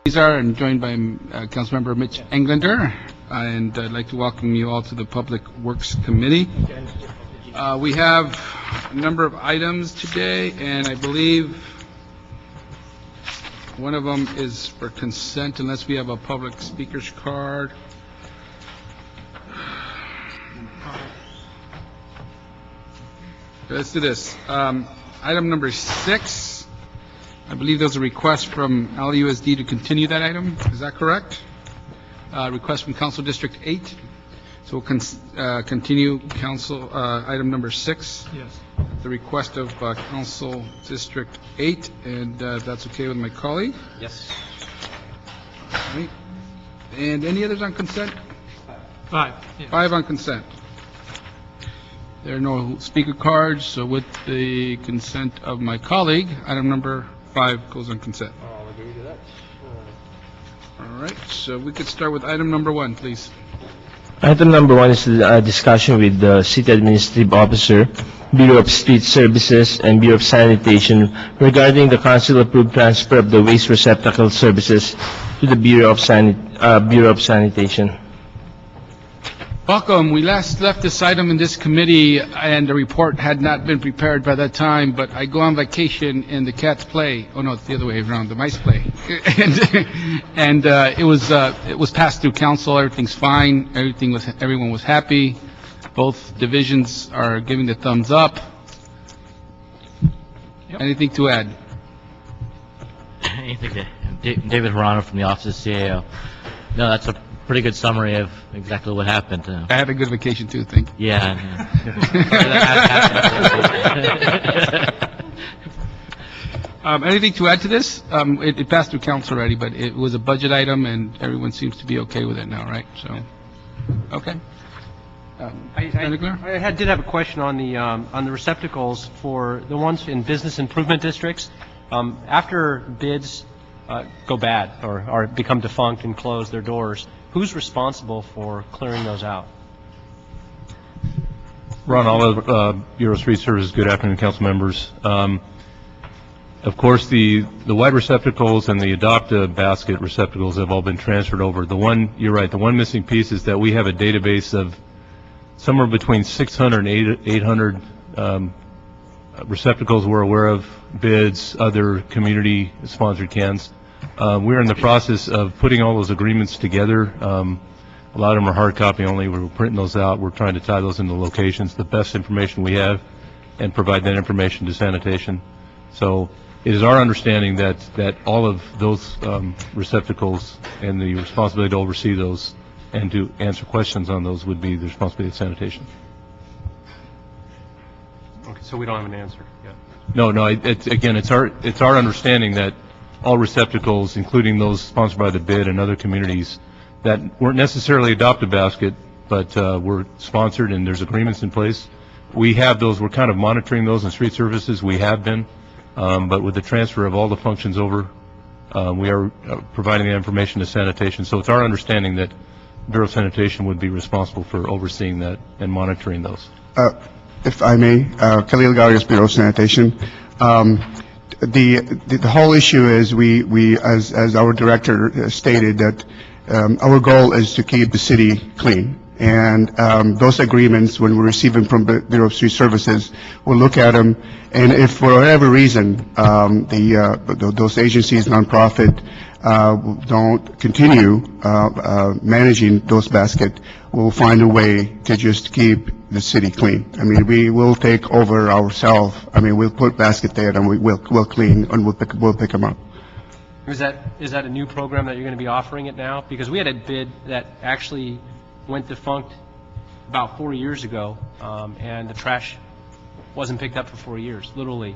And joined by Councilmember Mitch Englander, and I'd like to welcome you all to the Public Works Committee. We have a number of items today, and I believe one of them is for consent, unless we have a public speaker's card. Let's do this. Item number 6. I believe there's a request from LUSD to continue that item. Is that correct? Request from Council District 8. So we'll continue Council item number 6. Yes. The request of Council District 8, and that's okay with my colleague. Yes. All right. And any others on consent? 5. Yeah. 5 on consent. There are no speaker cards, so with the consent of my colleague, item number 5 goes on consent. I'll agree to that. All right, so we could start with item number 1, please. Item number 1 is a discussion with the City Administrative Officer, Bureau of Street Services, and Bureau of Sanitation regarding the council-approved transfer of the waste receptacle services to the Bureau of Sanitation. Welcome. We last left this item in this committee, and the report had not been prepared by that time, but I go on vacation and the cats play. Oh, no, it's the other way around. The mice play. and it was passed through council. Everything's fine. Everyone was happy. Both divisions are giving the thumbs up. Yep. Anything to add? Anything to David Hirano from the Office of CAO. No, that's a pretty good summary of exactly what happened. I had a good vacation too, thank you. Yeah. Anything to add to this? It passed through council already, but it was a budget item, and everyone seems to be okay with it now, right? So, okay. I did have a question on the receptacles for the ones in business improvement districts. After bids go bad or become defunct and close their doors, who's responsible for clearing those out? Ron Olive, Bureau of Street Services. Good afternoon, council members. Of course, the white receptacles and the adopt-a basket receptacles have all been transferred over. You're right, the one missing piece is that we have a database of somewhere between 600 and 800 receptacles we're aware of, bids, other community-sponsored cans. We're in the process of putting all those agreements together. A lot of them are hard copy only. We're printing those out. We're trying to tie those into locations, the best information we have, and provide that information to sanitation. So it is our understanding that all of those receptacles and the responsibility to oversee those and to answer questions on those would be the responsibility of sanitation. Okay, so we don't have an answer yet. No. Again, it's our understanding that all receptacles, including those sponsored by the bid and other communities that weren't necessarily adopt-a basket, but were sponsored and there's agreements in place. We have those. We're kind of monitoring those in street services. We have been, but with the transfer of all the functions over, we are providing the information to sanitation. So it's our understanding that Bureau of Sanitation would be responsible for overseeing that and monitoring those. If I may, Khalil Garias, Bureau of Sanitation. The whole issue is as our director stated, that our goal is to keep the city clean. And those agreements, when we receive them from the Bureau of Street Services, we'll look at them, and if for whatever reason those agencies, nonprofit, don't continue managing those baskets, we'll find a way to just keep the city clean. I mean, we will take over ourselves. I mean, we'll put basket there and we'll clean and we'll pick them up. Is that a new program that you're going to be offering it now? Because we had a bid that actually went defunct about 4 years ago, and the trash wasn't picked up for 4 years, literally.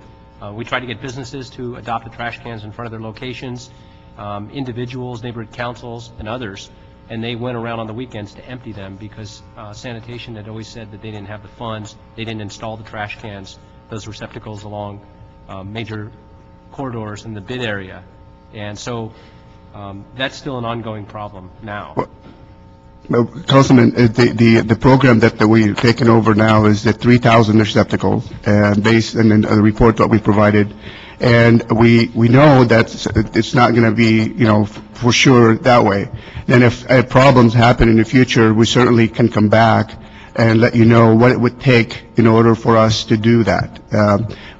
We tried to get businesses to adopt the trash cans in front of their locations, individuals, neighborhood councils, and others, and they went around on the weekends to empty them because sanitation had always said that they didn't have the funds, they didn't install the trash cans, those receptacles along major corridors in the bid area. And so that's still an ongoing problem now. Councilman, the program that we're taking over now is the 3,000 receptacles, based on the report that we provided. And we know that it's not going to be, for sure that way. Then if problems happen in the future, we certainly can come back and let you know what it would take in order for us to do that.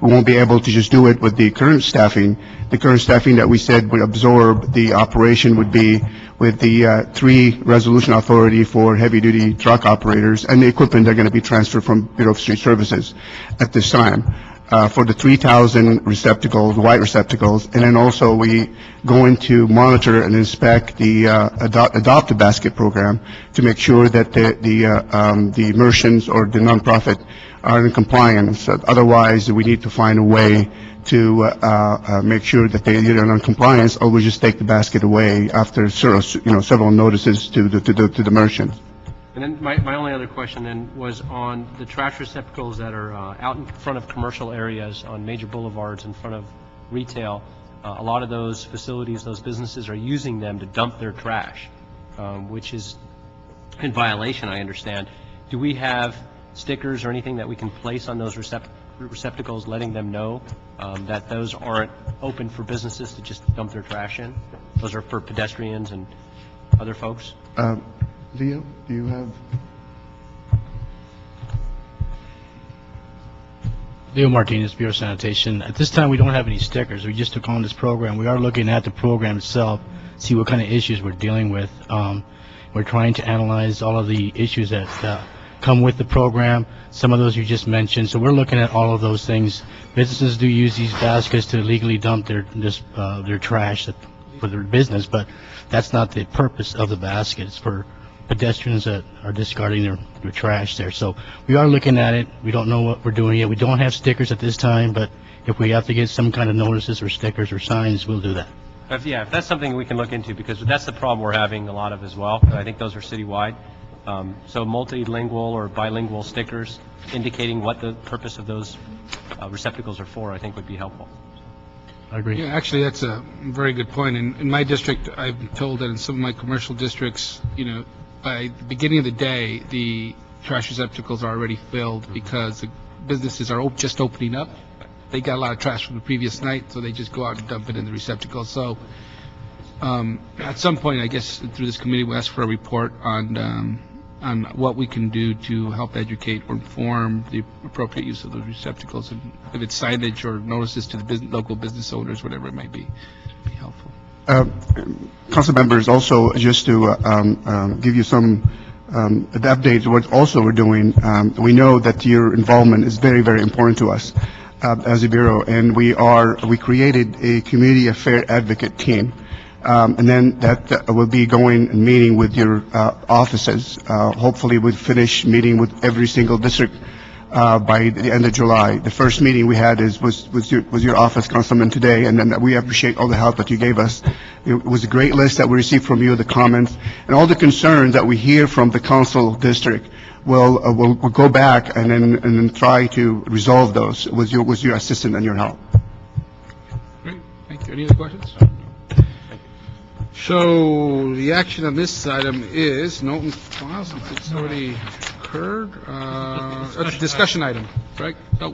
We won't be able to just do it with the current staffing. The current staffing that we said would absorb the operation would be with the 3 resolution authority for heavy-duty truck operators and the equipment that are going to be transferred from Bureau of Street Services at this time. For the 3,000 receptacles, white receptacles, and then also we going to monitor and inspect the Adopt a Basket program to make sure that the merchants or the nonprofit are in compliance. Otherwise, we need to find a way to make sure that they either are in compliance or we just take the basket away after several notices to the merchants. And then my only other question then was on the trash receptacles that are out in front of commercial areas on major boulevards in front of retail. A lot of those facilities, those businesses are using them to dump their trash, which is in violation, I understand. Do we have stickers or anything that we can place on those receptacles letting them know that those aren't open for businesses to just dump their trash in? Those are for pedestrians and other folks? Leo, do you have? Leo Martinez, Bureau of Sanitation. At this time, we don't have any stickers. We just took on this program. We are looking at the program itself, see what kind of issues we're dealing with. We're trying to analyze all of the issues that come with the program. Some of those you just mentioned. So we're looking at all of those things. Businesses do use these baskets to legally dump their trash for their business, but that's not the purpose of the basket. It's for pedestrians that are discarding their trash there. So we are looking at it. We don't know what we're doing yet. We don't have stickers at this time, but if we have to get some kind of notices or stickers or signs, we'll do that. If that's something we can look into, because that's the problem we're having a lot of as well. I think those are citywide. So multilingual or bilingual stickers indicating what the purpose of those receptacles are for, I think would be helpful. I agree. Yeah, actually, that's a very good point. In my district, I've been told that in some of my commercial districts, by the beginning of the day, the trash receptacles are already filled because the businesses are just opening up. They got a lot of trash from the previous night, so they just go out and dump it in the receptacles. So at some point, I guess, through this committee, we'll ask for a report on what we can do to help educate or inform the appropriate use of those receptacles, and if it's signage or notices to the local business owners, whatever it might be helpful. Council members, also just to give you some updates, what also we're doing, we know that your involvement is very, very important to us as a Bureau, and we created a community affair advocate team. And then that will be going and meeting with your offices. Hopefully we'll finish meeting with every single district by the end of July. The first meeting we had was your office, Councilman, today, and then we appreciate all the help that you gave us. It was a great list that we received from you, the comments, and all the concerns that we hear from the council district. We'll go back and then try to resolve those with your assistance and your help. Great, thank you. Any other questions? So the action on this item is Knowlton file, since it's already occurred. That's a discussion item, right? No.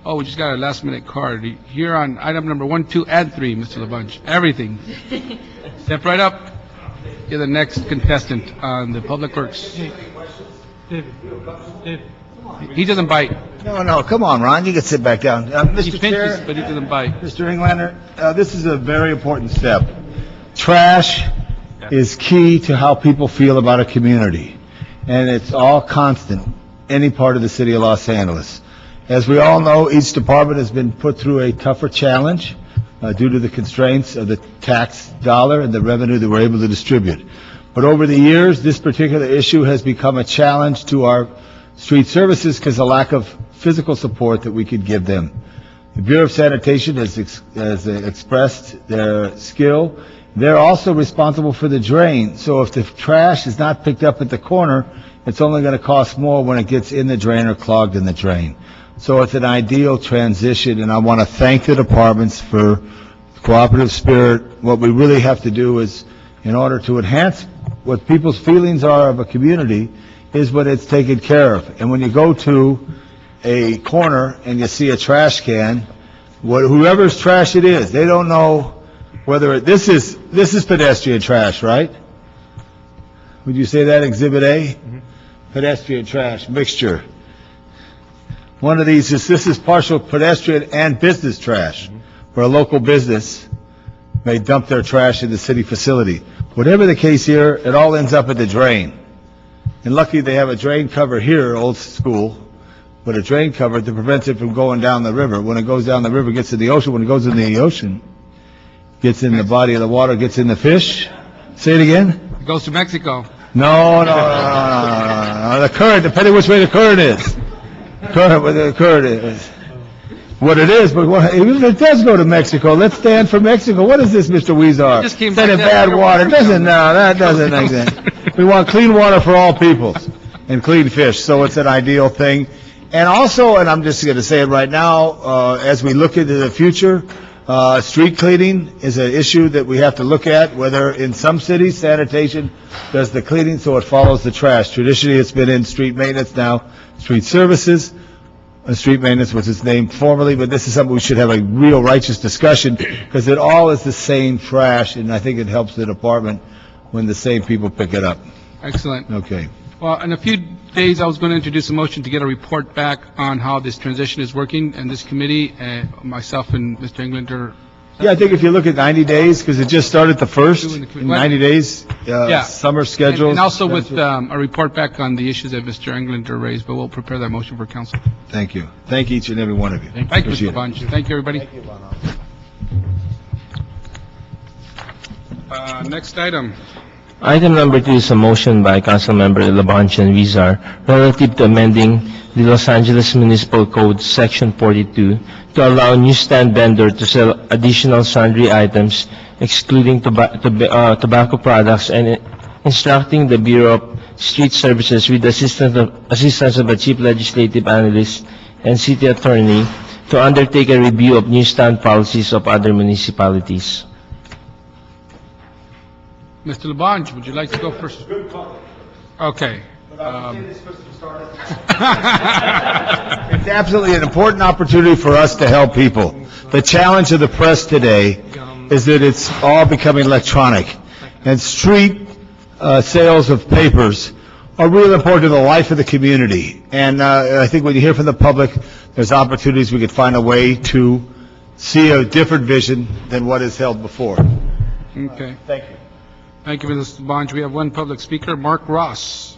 Oh, we just got a last-minute card. Here on item number 1, 2, and 3, Mr. LaBunch. Everything. Step right up. You're the next contestant on the Public Works. He doesn't bite. No, come on, Ron, you can sit back down. He Mr. pinches, Chair, but he doesn't bite. Mr. Englander, this is a very important step. Trash is key to how people feel about a community, and it's all constant, any part of the city of Los Angeles. As we all know, each department has been put through a tougher challenge due to the constraints of the tax dollar and the revenue that we're able to distribute. But over the years, this particular issue has become a challenge to our street services because of lack of physical support that we could give them. The Bureau of Sanitation has expressed their skill. They're also responsible for the drain. So if the trash is not picked up at the corner, it's only going to cost more when it gets in the drain or clogged in the drain. So it's an ideal transition, and I want to thank the departments for the cooperative spirit. What we really have to do is in order to enhance what people's feelings are of a community, is when it's taken care of. And when you go to a corner and you see a trash can, whoever's trash it is, they don't know whether this is pedestrian trash, right? Would you say that, Exhibit A? Pedestrian trash mixture. One of these this is partial pedestrian and business trash, where a local business may dump their trash in the city facility. Whatever the case here, it all ends up at the drain. And lucky they have a drain cover here, old school, but a drain cover that prevents it from going down the river. When it goes down the river, it gets to the ocean. When it goes in the ocean, gets in the body of the water, gets in the fish. Say it again? It goes to Mexico. No. The current, depending which way the current is. Current is. What it is, but even if it does go to Mexico, let's stand for Mexico. What is this, Mr. Weezar? Just came Instead back of down. bad water. That doesn't make sense. We want clean water for all peoples and clean fish, so it's an ideal thing. And also, and I'm just going to say it right now, as we look into the future, street cleaning is an issue that we have to look at, whether in some cities sanitation does the cleaning so it follows the trash. Traditionally, it's been in street maintenance, now street services. Street maintenance was its name formerly, but this is something we should have a real righteous discussion, because it all is the same trash, and I think it helps the department when the same people pick it up. Excellent. Okay. Well, in a few days, I was going to introduce a motion to get a report back on how this transition is working, and this committee, myself and Mr. Englander. Yeah, I think if you look at 90 days, because it just started the first, in 90 days, Yeah. summer schedule. And also with a report back on the issues that Mr. Englander raised, but we'll prepare that motion for council. Thank you. Thank each and every one of you. Thank you, Mr. Appreciate it. Labange. Thank you, everybody. Next item. Item number 2 is a motion by Councilmember Labange and Weezar relative to amending the Los Angeles Municipal Code, Section 42, to allow newsstand vendor to sell additional sundry items excluding tobacco products, and instructing the Bureau of Street Services with the assistance of a Chief Legislative Analyst and City Attorney to undertake a review of newsstand policies of other municipalities. Mr. Labange, would you like to go first? Okay. It's absolutely an important opportunity for us to help people. The challenge of the press today is that it's all becoming electronic, and street sales of papers are really important to the life of the community. And I think when you hear from the public, there's opportunities we could find a way to see a different vision than what is held before. Okay. Thank you. Thank you, Mr. Labange. We have one public speaker, Mark Ross.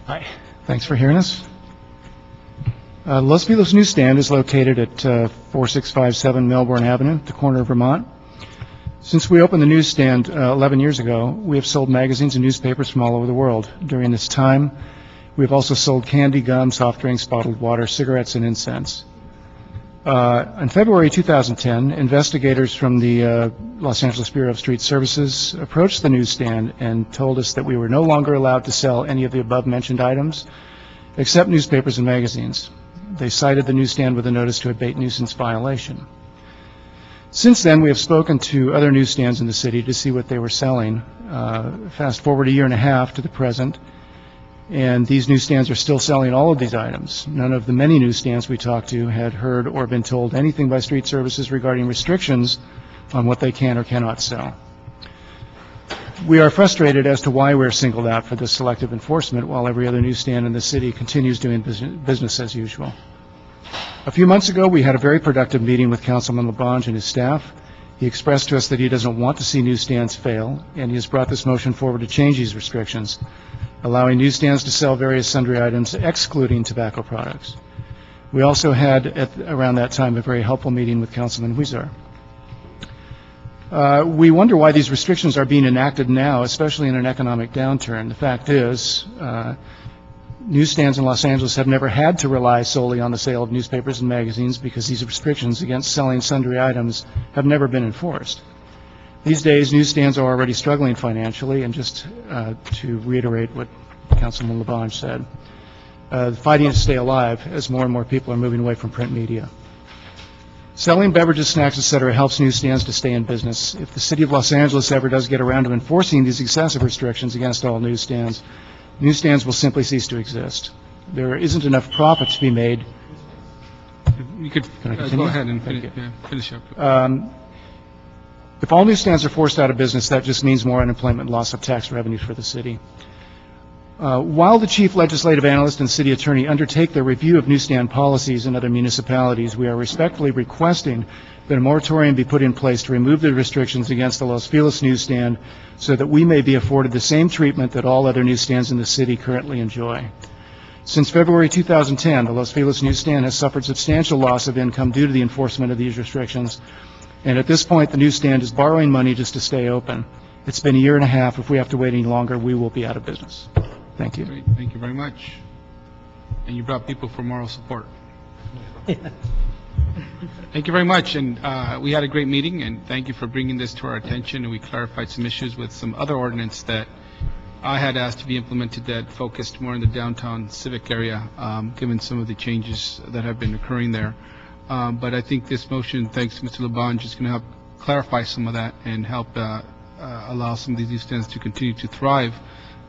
Hi, thanks for hearing us. Los Feliz Newsstand is located at 4657 Melbourne Avenue, at the corner of Vermont. Since we opened the newsstand 11 years ago, we have sold magazines and newspapers from all over the world. During this time, we have also sold candy, gum, soft drinks, bottled water, cigarettes, and incense. In February 2010, investigators from the Los Angeles Bureau of Street Services approached the newsstand and told us that we were no longer allowed to sell any of the above-mentioned items, except newspapers and magazines. They cited the newsstand with a notice to abate nuisance violation. Since then, we have spoken to other newsstands in the city to see what they were selling. Fast forward a year and a half to the present, and these newsstands are still selling all of these items. None of the many newsstands we talked to had heard or been told anything by street services regarding restrictions on what they can or cannot sell. We are frustrated as to why we're singled out for this selective enforcement while every other newsstand in the city continues doing business as usual. A few months ago, we had a very productive meeting with Councilman Labange and his staff. He expressed to us that he doesn't want to see newsstands fail, and he has brought this motion forward to change these restrictions, allowing newsstands to sell various sundry items excluding tobacco products. We also had, around that time, a very helpful meeting with Councilman Weezar. We wonder why these restrictions are being enacted now, especially in an economic downturn. The fact is, newsstands in Los Angeles have never had to rely solely on the sale of newspapers and magazines because these restrictions against selling sundry items have never been enforced. These days, newsstands are already struggling financially, and just to reiterate what Councilman Labange said, fighting to stay alive as more and more people are moving away from print media. Selling beverages, snacks, etc. helps newsstands to stay in business. If the city of Los Angeles ever does get around to enforcing these excessive restrictions against all newsstands, newsstands will simply cease to exist. There isn't enough profit to be made. You could Can I go continue? ahead and Thank finish up. If all newsstands are forced out of business, that just means more unemployment and loss of tax revenues for the city. While the chief legislative analyst and city attorney undertake their review of newsstand policies in other municipalities, we are respectfully requesting that a moratorium be put in place to remove the restrictions against the Los Feliz newsstand so that we may be afforded the same treatment that all other newsstands in the city currently enjoy. Since February 2010, the Los Feliz newsstand has suffered substantial loss of income due to the enforcement of these restrictions, and at this point, the newsstand is borrowing money just to stay open. It's been a year and a half. If we have to wait any longer, we will be out of business. Thank you. Great, thank you very much. And you brought people for moral support. Thank you very much, and we had a great meeting, and thank you for bringing this to our attention, and we clarified some issues with some other ordinance that I had asked to be implemented that focused more in the downtown civic area, given some of the changes that have been occurring there. But I think this motion, thanks to Mr. Labange, is going to help clarify some of that and help allow some of these newsstands to continue to thrive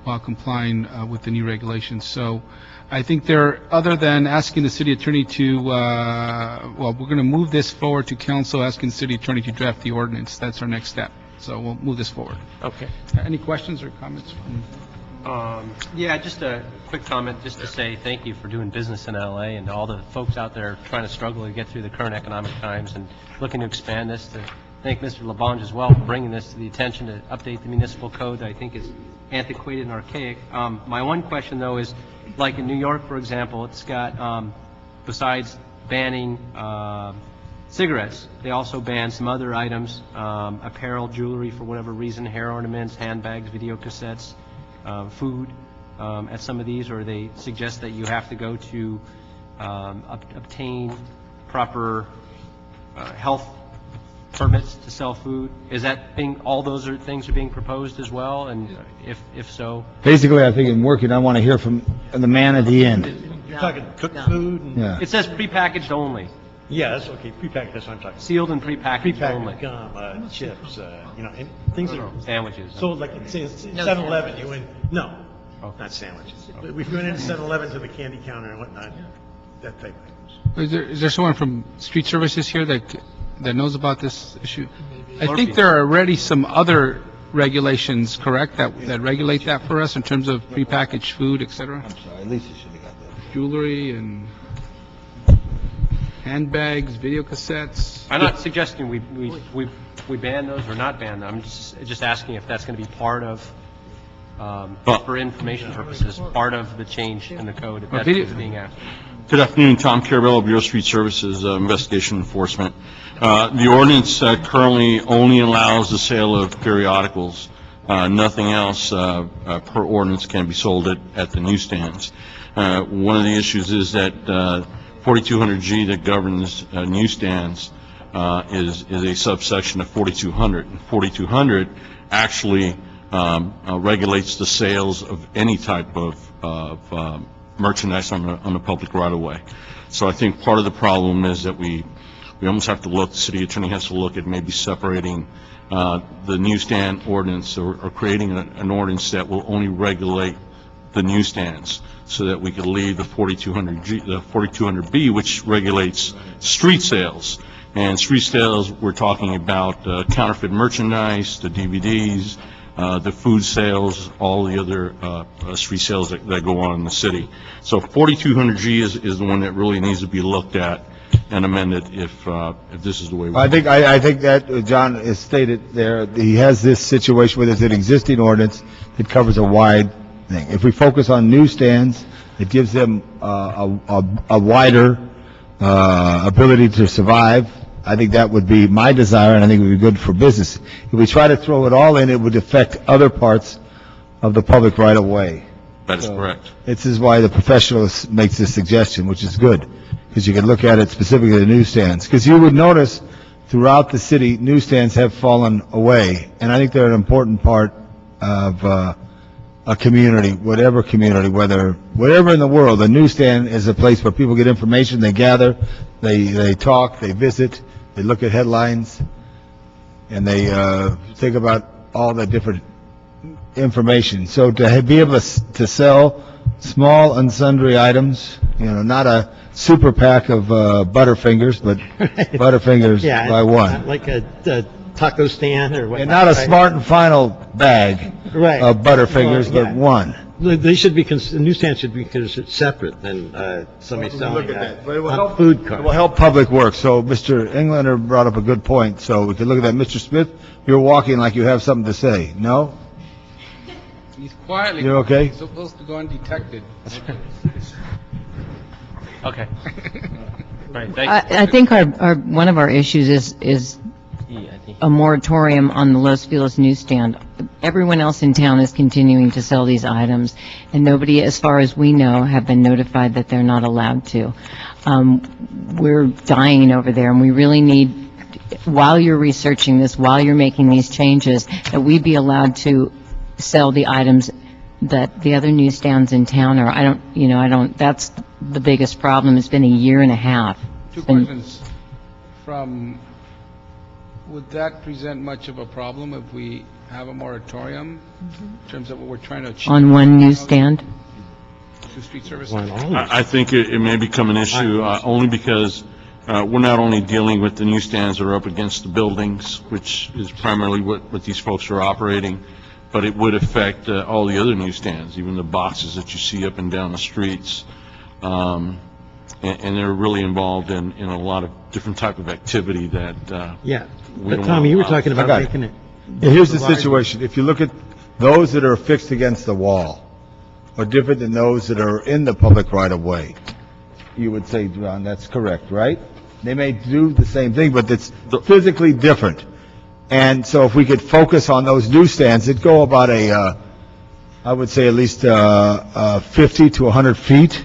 while complying with the new regulations. So I think other than asking the city attorney to, well, we're going to move this forward to council, asking the city attorney to draft the ordinance. That's our next step. So we'll move this forward. Okay. Any questions or comments from? Yeah, just a quick comment, just to say thank you for doing business in LA and to all the folks out there trying to struggle to get through the current economic times and looking to expand this. To thank Mr. Labange as well for bringing this to the attention to update the municipal code that I think is antiquated and archaic. My one question, though, is like in New York, for example, it's got, besides banning cigarettes, they also ban some other items, apparel, jewelry for whatever reason, hair ornaments, handbags, video cassettes, food at some of these, or they suggest that you have to go to obtain proper health permits to sell food. Is that all those things are being proposed as well? And if so? Basically, I think in working, I want to hear from the man at the end. You're talking cooked food? And Yeah. It says prepackaged only, Yeah, that's okay, prepackaged, that's what I'm talking sealed and prepackaged only. about. Prepackaged gum, chips, and things that are Sandwiches. sold like, say, 7-Eleven, you went, no, not sandwiches. But if you went into 7-Eleven to the candy counter and whatnot, that type of things. Is there someone from Street Services here that knows about this issue? I think there are already some other regulations, correct, that regulate that for us in terms of prepackaged food, et cetera? I'm sorry, Lisa should have got that. Jewelry and handbags, video cassettes. I'm not suggesting we ban those or not ban them. I'm just asking if that's going to be part of, for information purposes, part of the change in the code, if that's what's being asked. Good afternoon, Tom Carabello, Bureau of Street Services, Investigation Enforcement. The ordinance currently only allows the sale of periodicals. Nothing else per ordinance can be sold at the newsstands. One of the issues is that 4200G that governs newsstands is a subsection of 4200. And 4200 actually regulates the sales of any type of merchandise on the public right-of-way. So I think part of the problem is that we almost have to look, the city attorney has to look at maybe separating the newsstand ordinance or creating an ordinance that will only regulate the newsstands so that we could leave the 4200G, the 4200B, which regulates street sales. And street sales, we're talking about counterfeit merchandise, the DVDs, the food sales, all the other street sales that go on in the city. So 4200G is the one that really needs to be looked at and amended if this is the way we... I think that John has stated there, he has this situation where there's an existing ordinance that covers a wide thing. If we focus on newsstands, it gives them a wider ability to survive. I think that would be my desire, and I think it would be good for business. If we try to throw it all in, it would affect other parts of the public right away. That is correct. This is why the professional makes this suggestion, which is good, because you can look at it specifically the newsstands. Because you would notice throughout the city, newsstands have fallen away, and I think they're an important part of a community, whatever community, wherever in the world, a newsstand is a place where people get information, they gather, they talk, they visit, they look at headlines, and they think about all the different information. So to be able to sell small and sundry items, not a super pack of Butterfingers, but Butterfingers by one. Like a taco stand or whatnot. And not a Smart and Final bag Right. of Butterfingers, Well, but yeah. one. They should be, the newsstand should be considered separate than somebody selling a food It will cart. help public works. So Mr. Englander brought up a good point. So we could look at that. Mr. Smith, you're walking like you have something to say. No? He's quietly. You're okay? He's supposed to go undetected. Okay. Right, thank you. I think one of our issues is a moratorium on the Los Feliz newsstand. Everyone else in town is continuing to sell these items, and nobody, as far as we know, have been notified that they're not allowed to. We're dying over there, and we really need, while you're researching this, while you're making these changes, that we be allowed to sell the items that the other newsstands in town are. That's the biggest problem. It's been a year and a half. Two questions. Would that present much of a problem if we have a moratorium in terms of what we're trying to achieve? On one newsstand? To street services? I think it may become an issue only because we're not only dealing with the newsstands that are up against the buildings, which is primarily what these folks are operating, but it would affect all the other newsstands, even the boxes that you see up and down the streets. And they're really involved in a lot of different type of activity that Yeah. we But don't Tommy, you were want to talking about I got it. making it. And here's the situation. If you look at those that are affixed against the wall, are different than those that are in the public right-of-way. You would say, John, that's correct, right? They may do the same thing, but it's physically different. And so if we could focus on those newsstands, it'd go about I would say at least 50 to 100 feet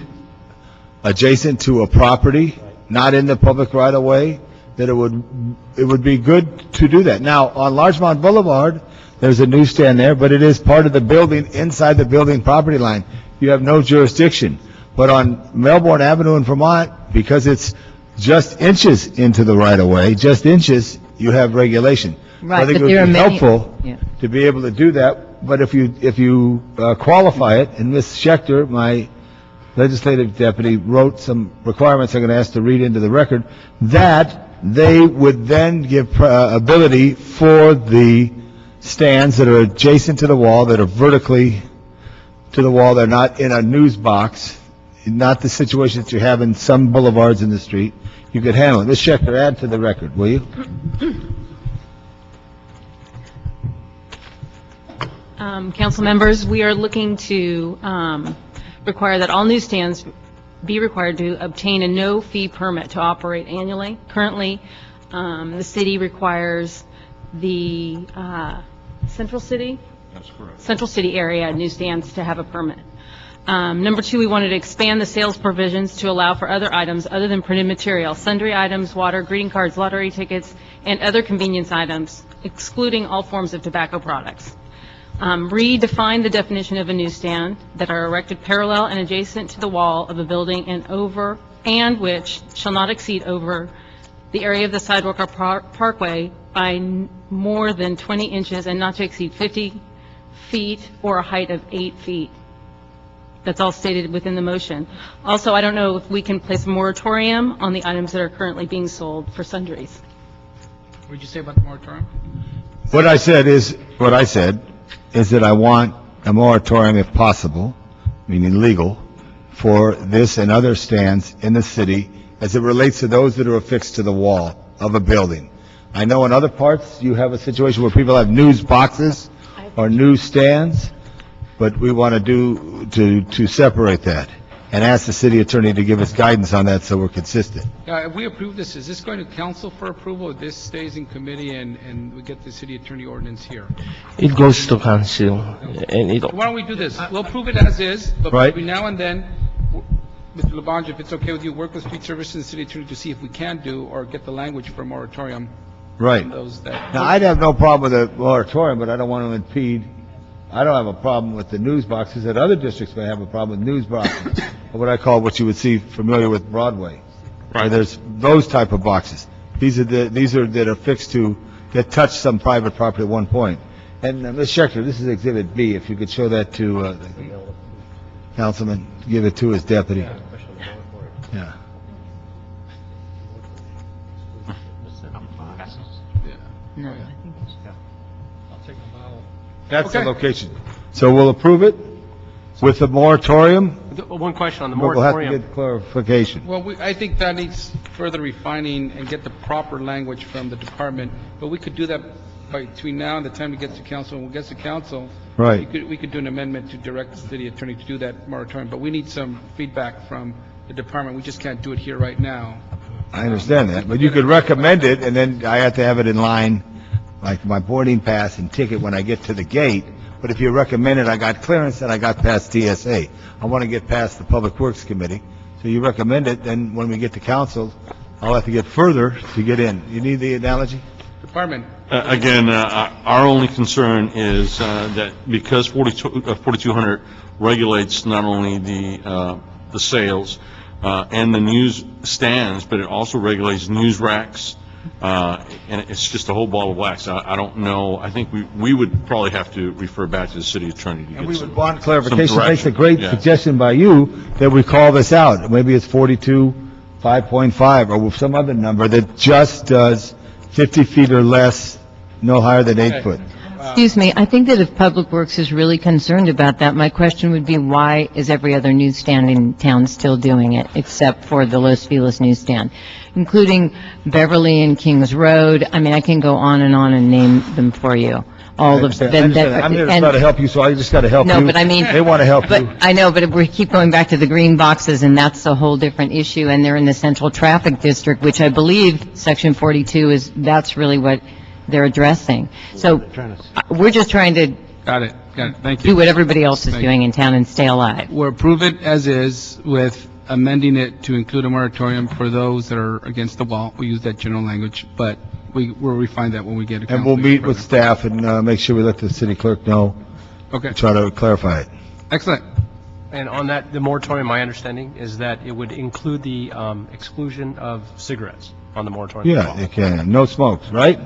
adjacent to a property, not in the public right-of-way, that it would be good to do that. Now, on Larchmont Boulevard, there's a newsstand there, but it is part of the building, inside the building property line. You have no jurisdiction. But on Melbourne Avenue in Vermont, because it's just inches into the right-of-way, just inches, you have regulation. Right, I think but it there are would be many- helpful Yeah. to be able to do that, but if you qualify it, and Ms. Schechter, my legislative deputy, wrote some requirements I'm going to ask to read into the record, that they would then give ability for the stands that are adjacent to the wall, that are vertically to the wall, they're not in a news box, not the situation that you have in some boulevards in the street, you could handle it. Ms. Schechter, add to the record, will you? Council members, we are looking to require that all newsstands be required to obtain a no-fee permit to operate annually. Currently, the city requires the Central City? That's correct. Central City area newsstands to have a permit. Number two, we wanted to expand the sales provisions to allow for other items other than printed material, sundry items, water, greeting cards, lottery tickets, and other convenience items, excluding all forms of tobacco products. Redefine the definition of a newsstand that are erected parallel and adjacent to the wall of a building and which shall not exceed over the area of the sidewalk or parkway by more than 20 inches and not to exceed 50 feet or a height of 8 feet. That's all stated within the motion. Also, I don't know if we can place a moratorium on the items that are currently being sold for sundries. What did you say about the moratorium? What I said is that I want a moratorium if possible, meaning legal, for this and other stands in the city as it relates to those that are affixed to the wall of a building. I know in other parts you have a situation where people have news boxes or news stands, but we want to separate that and ask the city attorney to give us guidance on that so we're consistent. Yeah, if we approve this, is this going to council for approval, or this stays in committee and we get the city attorney ordinance here? It goes to council, and it, Why don't we do this? We'll approve it as is, but Right. between now and then, Mr. Labange, if it's okay with you, work with street services and city attorney to see if we can do or get the language for a moratorium Right. on those that. Now, I'd have no problem with a moratorium, but I don't want to impede I don't have a problem with the news boxes, that other districts may have a problem with news boxes, or what you would see familiar with Broadway. Right. There's those type of boxes. These are that are fixed to, that touch some private property at one point. And Ms. Schechter, this is Exhibit B, if you could show that to the Councilman, give it to his deputy. Yeah. No, I think it's... That's the location. So we'll approve it with the moratorium? One question on the But we'll have to moratorium. get clarification. Well, I think that needs further refining and get the proper language from the department, but we could do that between now and the time it gets to council. When it gets to council, Right. we could do an amendment to direct the city attorney to do that moratorium, but we need some feedback from the department. We just can't do it here right now. I understand that, but you could recommend it, and then I have to have it in line, like my boarding pass and ticket when I get to the gate. But if you recommend it, I got clearance and I got past TSA. I want to get past the Public Works Committee. So you recommend it, then when we get to council, I'll have to get further to get in. You need the analogy? Department. Again, our only concern is that because 4200 regulates not only the sales and the news stands, but it also regulates news racks, and it's just a whole ball of wax. I don't know. I think we would probably have to refer back to the city attorney to And get we some would want clarification. some Makes a direction. great Yeah. suggestion by you that we call this out. Maybe it's 42.5.5 or with some other number that just does 50 feet or less, no higher than 8 foot. Excuse me, I think that if Public Works is really concerned about that, my question would be, why is every other newsstand in town still doing it, except for the Los Feliz newsstand, including Beverly and Kings Road? I mean, I can go on and name them for you. All of them. I'm here to try to help you, so I just got to help you. No, but I mean... They want to help you. But I know, but we keep going back to the green boxes, and that's a whole different issue, and they're in the Central Traffic District, which I believe Section 42 that's really what they're addressing. So we're just trying to Got it. Thank you. do what everybody else is Thank you. doing in town and stay alive. We'll approve it as is with amending it to include a moratorium for those that are against the wall. We use that general language, but we'll refine that when we get to council. And we'll meet with staff and make sure we let the city clerk know. Okay. Try to clarify it. Excellent. And on that, the moratorium, my understanding is that it would include the exclusion of cigarettes on the moratorium. as Yeah, well. you can. No smokes, right?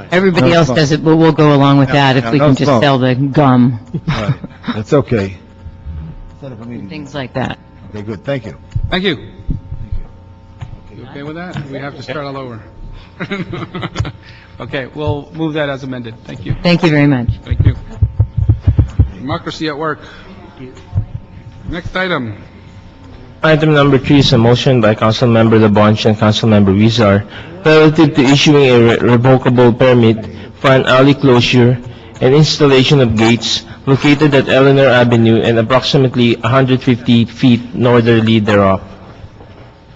Everybody No else smoke. does it, but we'll go along with that if no, we no can just smoke. sell the gum, Right. That's okay. Set up a meeting. things like that. Okay, good. Thank you. Thank you. You okay with that? We have to start all over. Okay, we'll move that as amended. Thank you. Thank you very much. Thank you. Democracy at work. Next item. Item number 3 is a motion by Councilmember Labange and Councilmember Wizar relative to issuing a revocable permit for an alley closure and installation of gates located at Eleanor Avenue and approximately 150 feet northerly thereof.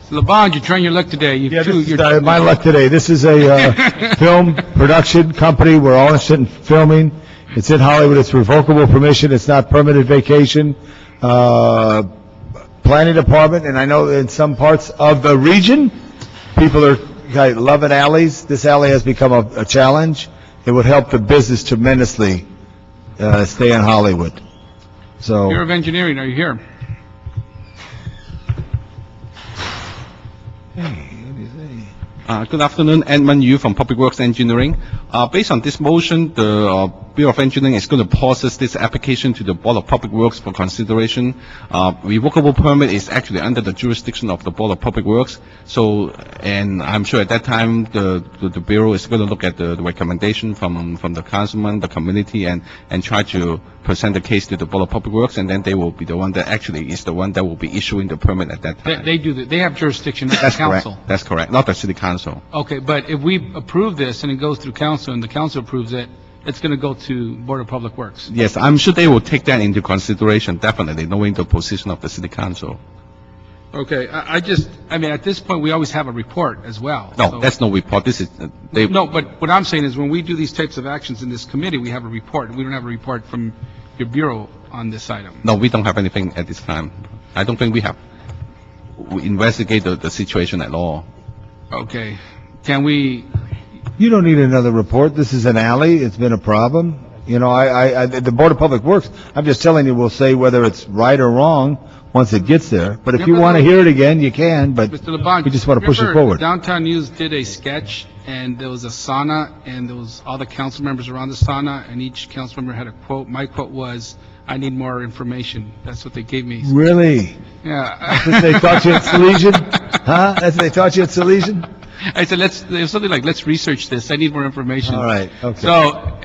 Labange, you're trying your luck today. Yeah, this is my luck today. This is a film production company. We're all interested in filming. It's in Hollywood. It's revocable permission. It's not permitted vacation. Planning department, and I know in some parts of the region, people are loving alleys. This alley has become a challenge. It would help the business tremendously stay in Hollywood. So. Bureau of Engineering, are you here? Good afternoon, Edmund Yu from Public Works Engineering. Based on this motion, the Bureau of Engineering is going to process this application to the Board of Public Works for consideration. Revocable permit is actually under the jurisdiction of the Board of Public Works. So, and I'm sure at that time, the Bureau is going to look at the recommendation from the councilman, the community, and try to present the case to the Board of Public Works, and then they will be the one that actually is the one that will be issuing the permit at that time. They have jurisdiction, not the That's council. correct. That's correct. Not the city council. Okay, but if we approve this and it goes through council and the council approves it, it's going to go to Board of Public Works. Yes, I'm sure they will take that into consideration, definitely, knowing the position of the city council. Okay, I mean, at this point, we always have a report as well. No, So- that's no report. This is, No, but what I'm saying is when we do these types of actions in this committee, we have a report. We don't have a report from your bureau on this item. No, we don't have anything at this time. I don't think we investigate the situation at all. Okay, can we, You don't need another report. This is an alley. It's been a problem. You know, the Board of Public Works, I'm just telling you, will say whether it's right or wrong once it gets there. But if you want to hear it again, you can, but Mr. LeBlanc, we just want to push it remember forward. Downtown News did a sketch, and there was a sauna, and there was all the council members around the sauna, and each council member had a quote. My quote was, "I need more information." That's what they gave me. Really? Yeah. That's what they taught you at Salesian? Huh? That's what they taught you at Salesian? I said, it was something like, let's research this. I need more information. All right, okay. So,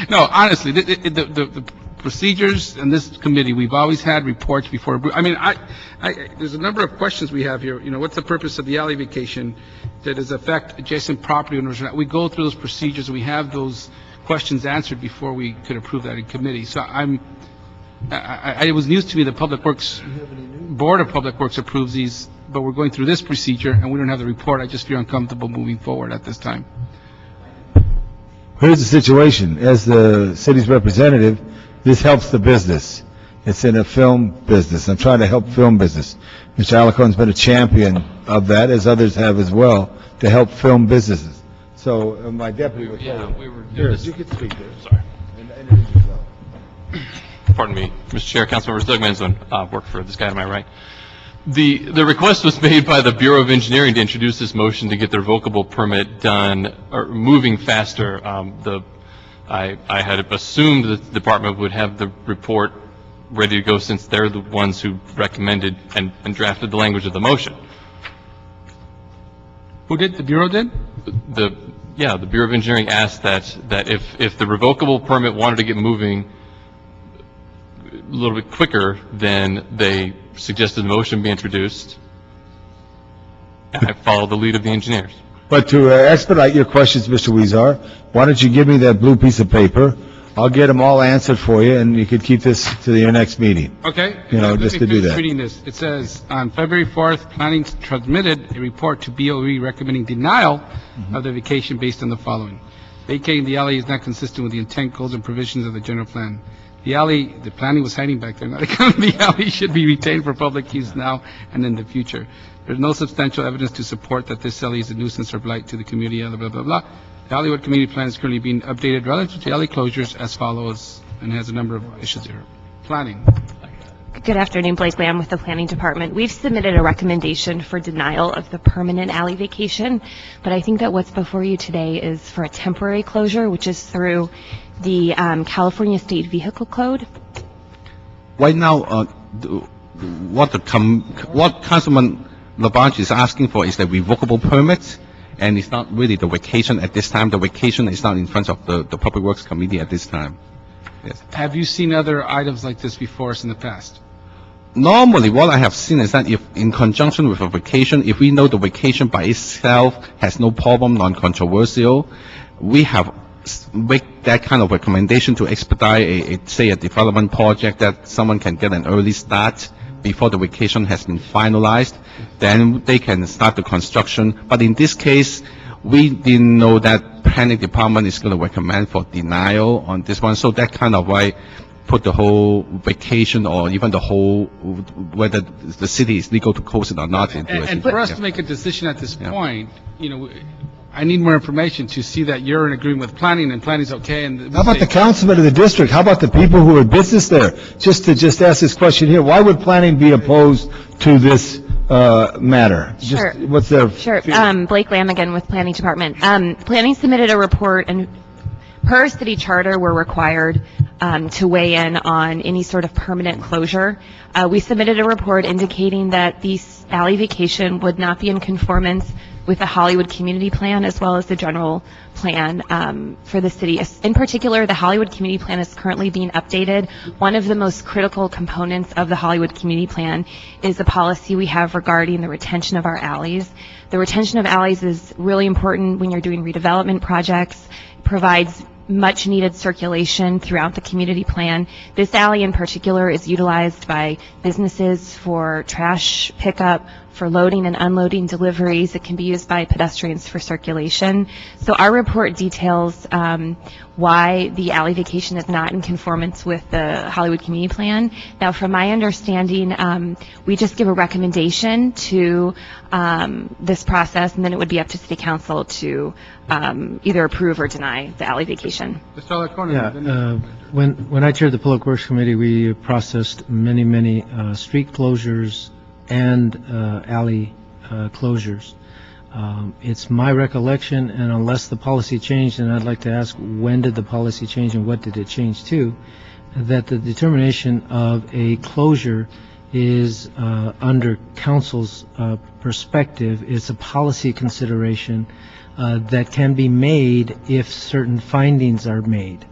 no, honestly, the procedures in this committee, we've always had reports before. I mean, there's a number of questions we have here. You know, what's the purpose of the alley vacation? Does it affect adjacent property owners? We go through those procedures, and we have those questions answered before we could approve that in committee. So it was news to me that Public Works, Board of Public Works approves these, but we're going through this procedure, and we don't have the report. I just feel uncomfortable moving forward at this time. Here's the situation. As the city's representative, this helps the business. It's in a film business. I'm trying to help film business. Mr. Alicorn's been a champion of that, as others have as well, to help film businesses. So my deputy will tell you. Here, you can speak there. Sorry. And introduce yourself. Pardon me, Mr. Chair, Councilmembers, Doug Manzone, work for this guy to my right. The request was made by the Bureau of Engineering to introduce this motion to get the revocable permit done, or moving faster. I had assumed that the department would have the report ready to go since they're the ones who recommended and drafted the language of the motion. Who did? The Bureau did? The Bureau of Engineering asked that if the revocable permit wanted to get moving a little bit quicker, then they suggested the motion be introduced, and I followed the lead of the engineers. But to expedite your questions, Mr. Weezar, why don't you give me that blue piece of paper? I'll get them all answered for you, and you could keep this to your next meeting. Okay. You know, just to do that. Reading this, it says, on February 4th, planning transmitted a report to BOE recommending denial of the vacation based on the following. Vacating the alley is not consistent with the intent, goals, and provisions of the general plan. The planning was hiding back there. Now, the alley should be retained for public use now and in the future. There's no substantial evidence to support that this alley is a nuisance or blight to the community, blah, blah, blah, blah. The Hollywood Community Plan is currently being updated relative to alley closures as follows, and has a number of issues here. Planning. Good afternoon, Blake Lamb with the Planning Department. We've submitted a recommendation for denial of the permanent alley vacation, but I think that what's before you today is for a temporary closure, which is through the California State Vehicle Code. Right now, what Councilman LeBlanc is asking for is the revocable permit, and it's not really the vacation at this time. The vacation is not in front of the Public Works Committee at this time. Yes. Have you seen other items like this before us in the past? Normally, what I have seen is that if in conjunction with a vacation, if we know the vacation by itself has no problem, non-controversial, we have make that kind of recommendation to expedite say a development project that someone can get an early start before the vacation has been finalized, then they can start the construction. But in this case, we didn't know that planning department is going to recommend for denial on this one, so that kind of why put the whole vacation or even the whole, whether the city is legal to close it or not into it. And for us to make a decision at this point, you know, I need more information to see that you're in agreement with planning and planning's okay. And how about the councilman of the district? How about the people who are in business there? Just ask this question here. Why would planning be opposed to this matter? Sure. What's their Sure. Blake Lamb again with Planning Department. Planning submitted a report, and per city charter, we're required to weigh in on any sort of permanent closure. We submitted a report indicating that the alley vacation would not be in conformance with the Hollywood Community Plan as well as the general plan for the city. In particular, the Hollywood Community Plan is currently being updated. One of the most critical components of the Hollywood Community Plan is the policy we have regarding the retention of our alleys. The retention of alleys is really important when you're doing redevelopment projects. It provides much needed circulation throughout the community plan. This alley in particular is utilized by businesses for trash pickup, for loading and unloading deliveries. It can be used by pedestrians for circulation. So our report details why the alley vacation is not in conformance with the Hollywood Community Plan. Now, from my understanding, we just give a recommendation to this process, and then it would be up to City Council to either approve or deny the alley vacation. Yeah, when I chaired the Public Works Committee, we processed many street closures and alley closures. It's my recollection, and unless the policy changed, and I'd like to ask, when did the policy change and what did it change to, that the determination of a closure is, under council's perspective, is a policy consideration that can be made if certain findings are made.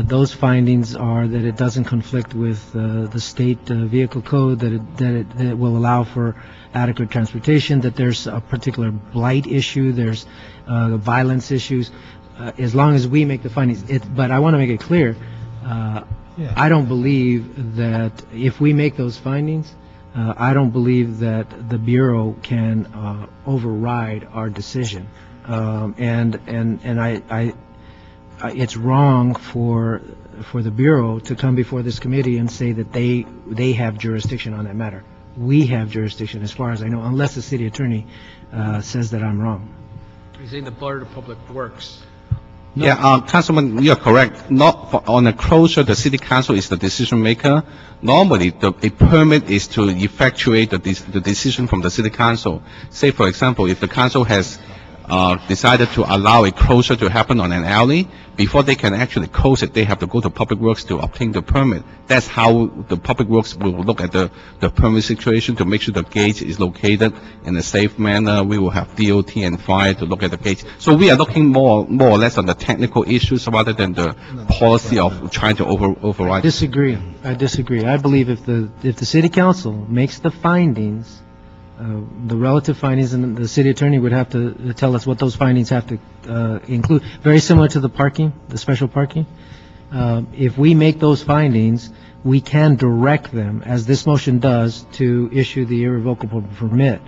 Those findings are that it doesn't conflict with the state vehicle code, that it will allow for adequate transportation, that there's a particular blight issue, there's violence issues, as long as we make the findings. But I want to make it clear, I don't believe that if we make those findings, I don't believe that the Bureau can override our decision. It's wrong for the Bureau to come before this committee and say that they have jurisdiction on that matter. We have jurisdiction, as far as I know, unless the city attorney says that I'm wrong. He's saying the Board of Public Works. Yeah, Councilman, you're correct. On a closure, the city council is the decision maker. Normally, a permit is to effectuate the decision from the city council. Say, for example, if the council has decided to allow a closure to happen on an alley, before they can actually close it, they have to go to Public Works to obtain the permit. That's how the Public Works will look at the permit situation to make sure the gate is located in a safe manner. We will have DOT and fire to look at the gate. So we are looking more or less on the technical issues rather than the policy of trying to override. I disagree. I believe if the city council makes the findings, the relative findings, and the city attorney would have to tell us what those findings have to include. Very similar to the parking, the special parking. If we make those findings, we can direct them, as this motion does, to issue the irrevocable permit.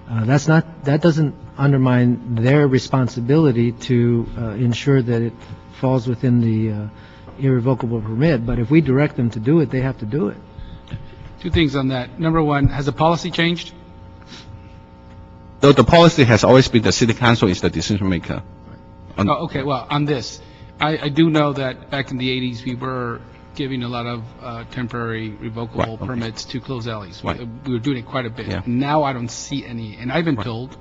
That doesn't undermine their responsibility to ensure that it falls within the irrevocable permit. But if we direct them to do it, they have to do it. Two things on that. Number one, has the policy changed? Though the policy has always been the city council is the decision maker. Okay, well, on this, I do know that back in the 80s, we were giving a lot of temporary revocable permits to close alleys. Right. We were doing it quite a bit. Yeah. Now I don't see any, and I've been told,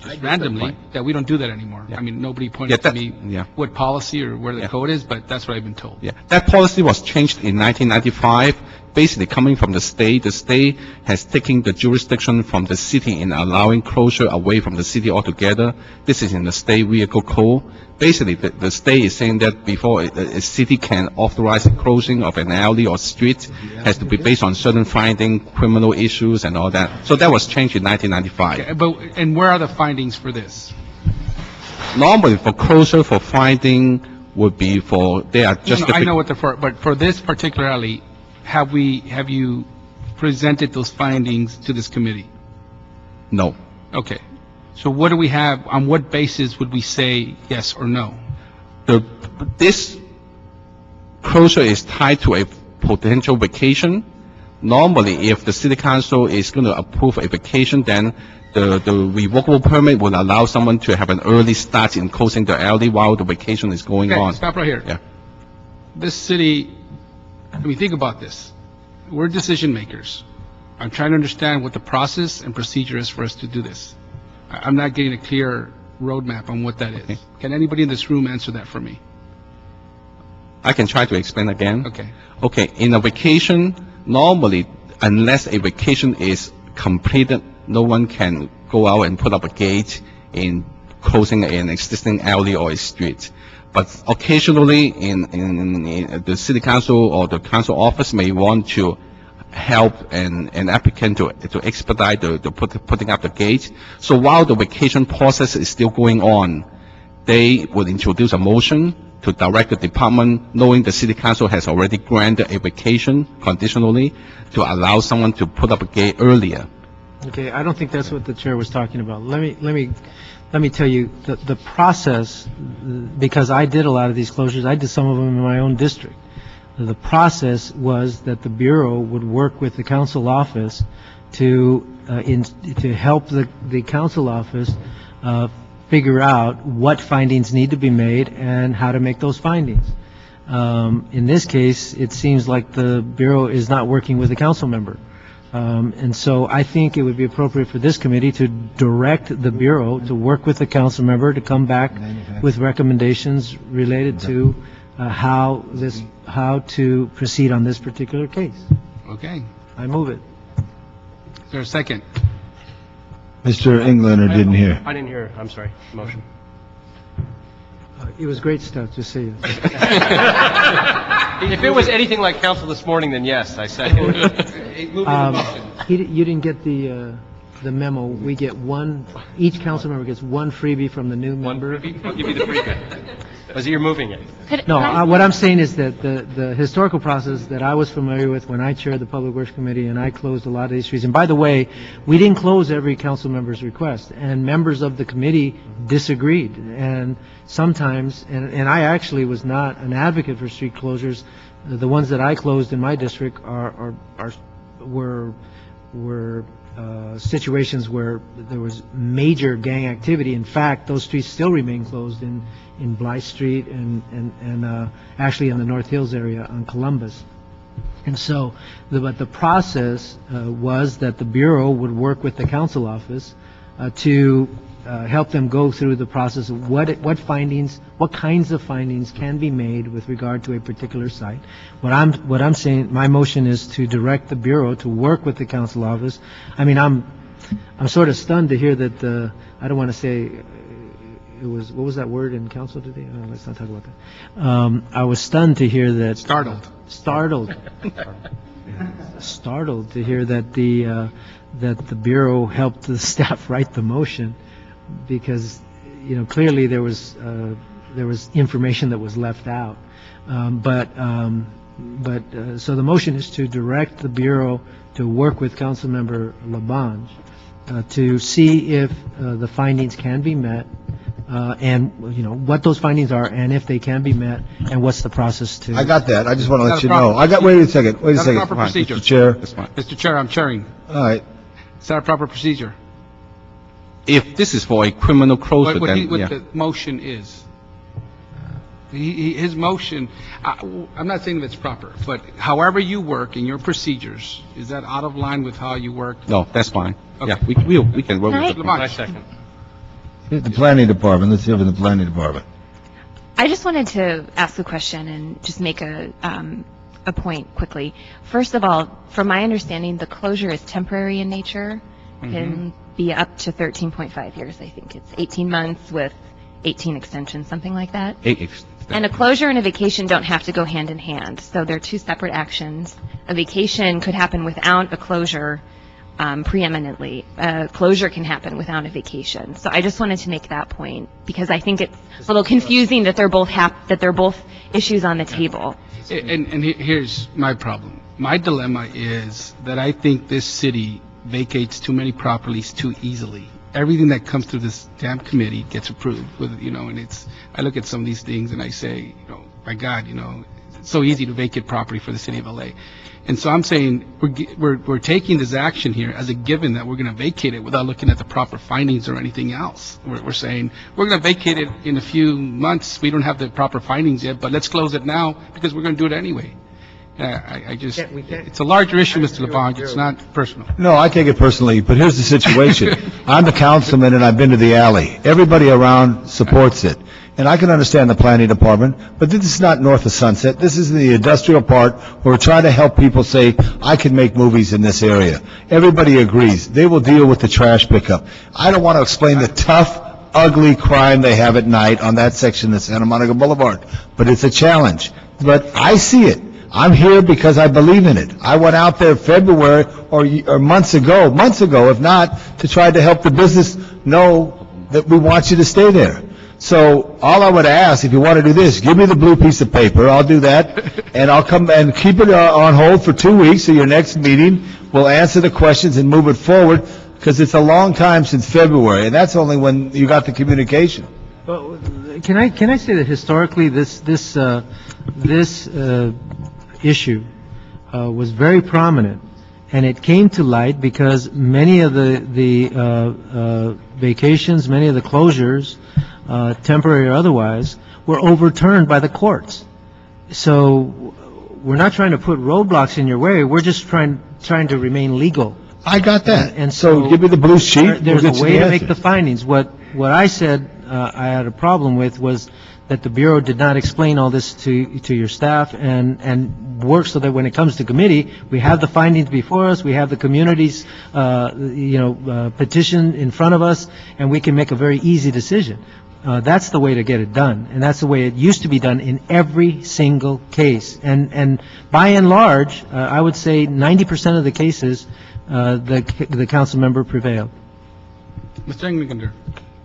just randomly, that we don't do that anymore. I mean, nobody pointed to me what policy or where the code is, but that's what I've been told. Yeah, that policy was changed in 1995, basically coming from the state. The state has taken the jurisdiction from the city in allowing closure away from the city altogether. This is in the state vehicle code. Basically, the state is saying that before a city can authorize the closing of an alley or street, has to be based on certain finding, criminal issues and all that. So that was changed in 1995. Okay, and where are the findings for this? Normally, for closure, for finding would be they are just... I know what but for this particular alley, have you presented those findings to this committee? No. Okay. So what do we have, on what basis would we say yes or no? This closure is tied to a potential vacation. Normally, if the city council is going to approve a vacation, then the revocable permit will allow someone to have an early start in closing the alley while the vacation is going on. Stop right here. Yeah. This city, when we think about this, we're decision makers. I'm trying to understand what the process and procedure is for us to do this. I'm not getting a clear roadmap on what that is. Okay. Can anybody in this room answer that for me? I can try to explain again. Okay. Okay, in a vacation, normally, unless a vacation is completed, no one can go out and put up a gate in closing an existing alley or a street. But occasionally, in the city council or the council office may want to help an applicant to expedite the putting up the gate. So while the vacation process is still going on, they would introduce a motion to direct the department, knowing the city council has already granted a vacation conditionally, to allow someone to put up a gate earlier. Okay, I don't think that's what the chair was talking about. Let me tell you, the process, because I did a lot of these closures, I did some of them in my own district. The process was that the Bureau would work with the council office to help the council office figure out what findings need to be made and how to make those findings. In this case, it seems like the Bureau is not working with the council member. And so I think it would be appropriate for this committee to direct the Bureau to work with the council member to come back with recommendations related to how to proceed on this particular case. Okay. I move it. Is there a second? Mr. Englander didn't hear. I didn't hear, I'm sorry, motion. It was great stuff, just say it. If it was anything like council this morning, then yes, I second it. You didn't get the memo. We get one, each council member gets one freebie from the new member. I'll give you the freebie. Was it you're moving it? No, what I'm saying is that the historical process that I was familiar with when I chaired the Public Works Committee and I closed a lot of these streets, and by the way, we didn't close every council member's request, and members of the committee disagreed, and sometimes, and I actually was not an advocate for street closures. The ones that I closed in my district were situations where there was major gang activity. In fact, those streets still remain closed in Blythe Street and actually in the North Hills area on Columbus. And so, but the process was that the Bureau would work with the council office to help them go through the process of what findings, what kinds of findings can be made with regard to a particular site. What I'm saying, my motion is to direct the Bureau to work with the council office. I mean, I'm sort of stunned to hear that, I don't want to say, it was, what was that word in council today? Let's not talk about that. I was stunned to hear that. Startled to hear that the Bureau helped the staff write the motion, because, you know, clearly there was information that was left out. So the motion is to direct the Bureau to work with Councilmember Labange to see if the findings can be met, and, you know, what those findings are, and if they can be met, and what's the process to... I got that. I just want to let you know. Wait a second. Wait a second. Proper procedure. Mr. Chair. Mr. Chair, I'm chairing. All right. Is that a proper procedure? If this is for a criminal closure, What then, the motion is. His motion, I'm not saying that it's proper, but however you work in your procedures, is that out of line with how you work? No, that's fine. Okay. Yeah, we can work with it. Labange. Second. The planning department. Let's hear from the planning department. I just wanted to ask a question and just make a point quickly. First of all, from my understanding, the closure is temporary in nature, can be up to 13.5 years, I think. It's 18 months with 18 extensions, something like that. And a closure and a vacation don't have to go hand in hand, so they're two separate actions. A vacation could happen without a closure preeminently. A closure can happen without a vacation. So I just wanted to make that point, because I think it's a little confusing that they're both issues on the table. And here's my problem. My dilemma is that I think this city vacates too many properties too easily. Everything that comes through this damn committee gets approved with, you know, and I look at some of these things and I say, you know, my God, you know, it's so easy to vacate property for the city of LA. And so I'm saying we're taking this action here as a given that we're going to vacate it without looking at the proper findings or anything else. We're saying we're going to vacate it in a few months. We don't have the proper findings yet, but let's close it now because we're going to do it anyway. It's a larger issue, Mr. Labange. It's not personal. No, I take it personally, but here's the situation. I'm the councilman and I've been to the alley. Everybody around supports it. And I can understand the planning department, but this is not north of Sunset. This is the industrial part where we're trying to help people say, I can make movies in this area. Everybody agrees. They will deal with the trash pickup. I don't want to explain the tough, ugly crime they have at night on that section of Santa Monica Boulevard, but it's a challenge. But I see it. I'm here because I believe in it. I went out there February or months ago, if not, to try to help the business know that we want you to stay there. So all I would ask, if you want to do this, give me the blue piece of paper. I'll do that, and I'll come and keep it on hold for 2 weeks. So your next meeting, we'll answer the questions and move it forward. Because it's a long time since February, and that's only when you got the communication. Well, can I say that historically, this issue was very prominent, and it came to light because many of the vacations, many of the closures, temporary or otherwise, were overturned by the courts. So we're not trying to put roadblocks in your way. We're just trying to remain legal. I got that. And So give me the blue sheet. There's we'll a get you way the to make answer. the findings. What I said I had a problem with was that the Bureau did not explain all this to your staff and work so that when it comes to committee, we have the findings before us, we have the community's, petition in front of us, and we can make a very easy decision. That's the way to get it done, and that's the way it used to be done in every single case. And by and large, I would say 90% of the cases, the council member prevailed. Mr. Englander.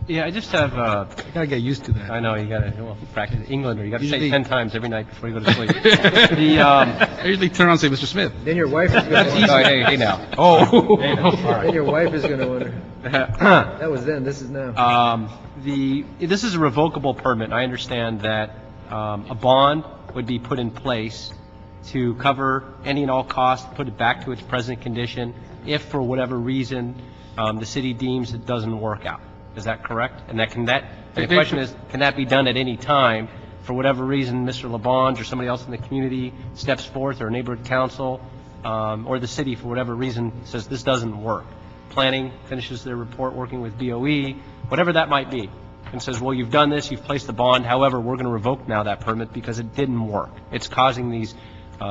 Yeah, I just have, You gotta get used to that. I know, you gotta, well, practice Englander, you gotta say Usually- 10 times every night before you go to sleep. I usually turn around and say, Mr. Smith. Then your wife is That's easy. Hey now. Oh. Hey now, all right. Then your wife is going to wonder. That was then, this is now. This is a revocable permit. I understand that a bond would be put in place to cover any and all costs, put it back to its present condition, if for whatever reason the city deems it doesn't work out. Is that correct? And the question is, can that be done at any time? For whatever reason, Mr. LaBonge or somebody else in the community steps forth, or a neighborhood council, or the city, for whatever reason, says this doesn't work. Planning finishes their report working with BOE, whatever that might be, and says, well, you've done this, you've placed the bond, however, we're going to revoke now that permit because it didn't work. It's causing these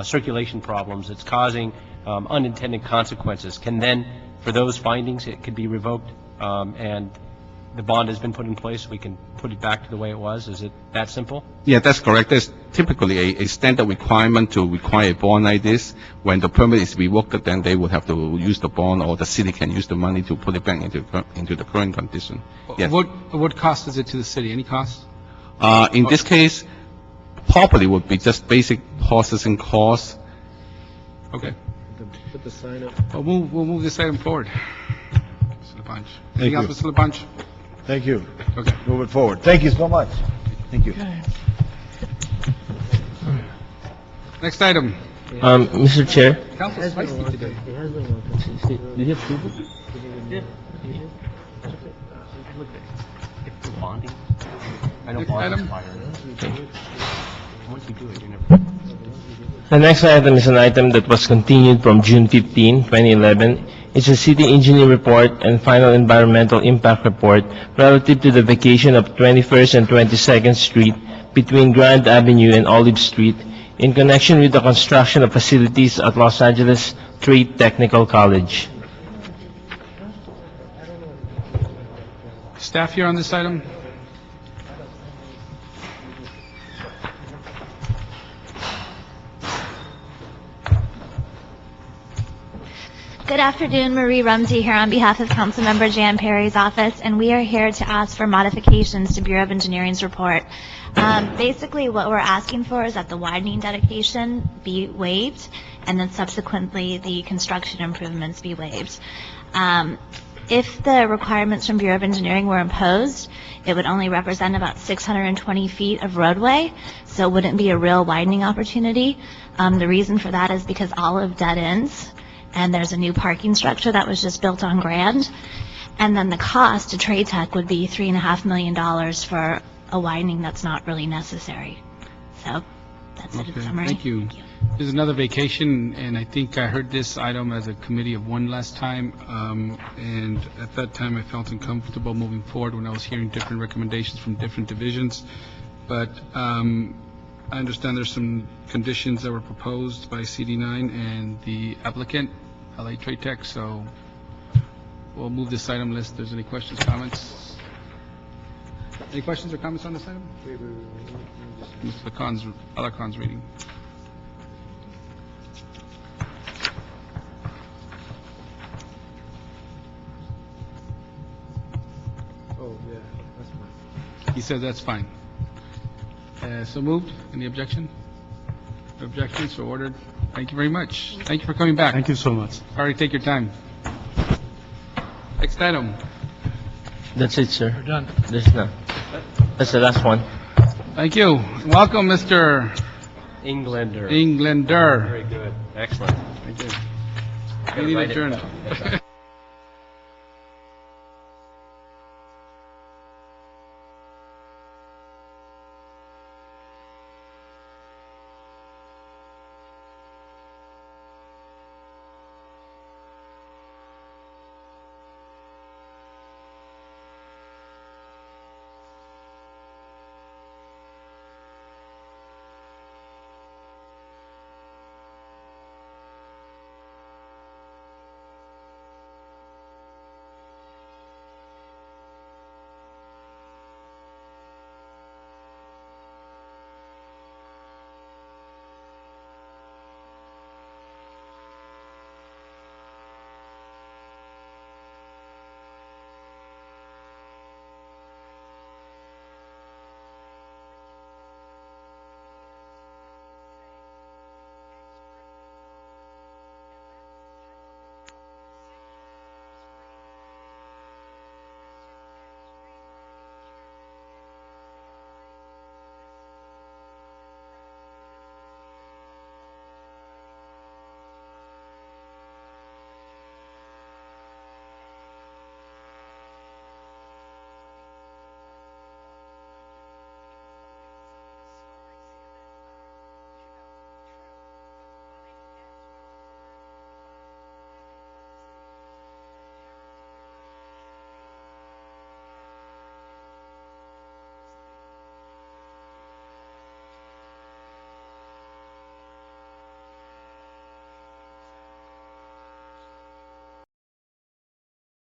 circulation problems. It's causing unintended consequences. Can then, for those findings, it could be revoked, and the bond has been put in place, we can put it back to the way it was? Is it that simple? Yeah, that's correct. There's typically a standard requirement to require a bond like this. When the permit is revoked, then they would have to use the bond, or the city can use the money to put it back into the current condition. Yes. What cost is it to the city? Any cost? In this case, property would be just basic processing costs. Okay. Put the sign up. We'll move this item forward. Mr. LaBonge. Thank Anything else, you. Mr. LaBonge? Thank you. Okay. Move it forward. Thank you so much. Thank you. Next item. Mr. Chair, Council's spicy today. did you approve it? Bonding? I know Next bond item. expires. Once you do it, you're never... The next item is an item that was continued from June 15, 2011. It's a city engineer report and final environmental impact report relative to the vacation of 21st and 22nd Street between Grand Avenue and Olive Street in connection with the construction of facilities at Los Angeles Trade Technical College. Staff here on this item? Good afternoon, Marie Rumsey here on behalf of Councilmember Jan Perry's office, and we are here to ask for modifications to Bureau of Engineering's report. Basically, what we're asking for is that the widening dedication be waived, and then subsequently the construction improvements be waived. If the requirements from Bureau of Engineering were imposed, it would only represent about 620 feet of roadway, so it wouldn't be a real widening opportunity. The reason for that is because Olive dead ends, and there's a new parking structure that was just built on Grand. And then the cost to Trade Tech would be $3.5 million for a widening that's not really necessary. So that's it in summary. Thank you. There's another vacation, and I think I heard this item as a committee of one last time, and at that time I felt uncomfortable moving forward when I was hearing different recommendations from different divisions. But I understand there's some conditions that were proposed by CD9 and the applicant, LA Trade Tech, so we'll move this item unless there's any questions, comments. Any questions or comments on this item? Mr. Alarcon's reading. Oh, yeah, that's fine. He says that's fine. So moved. Any objection? No objections, so ordered. Thank you very much. Thank you for coming back. Thank you so much. Sorry to take your time. Next item. That's it, sir. We're done. There's none. That's the last one. Thank you. Welcome, Mr. Englander. Englander. Very good. Excellent. Thank you. We need a journal.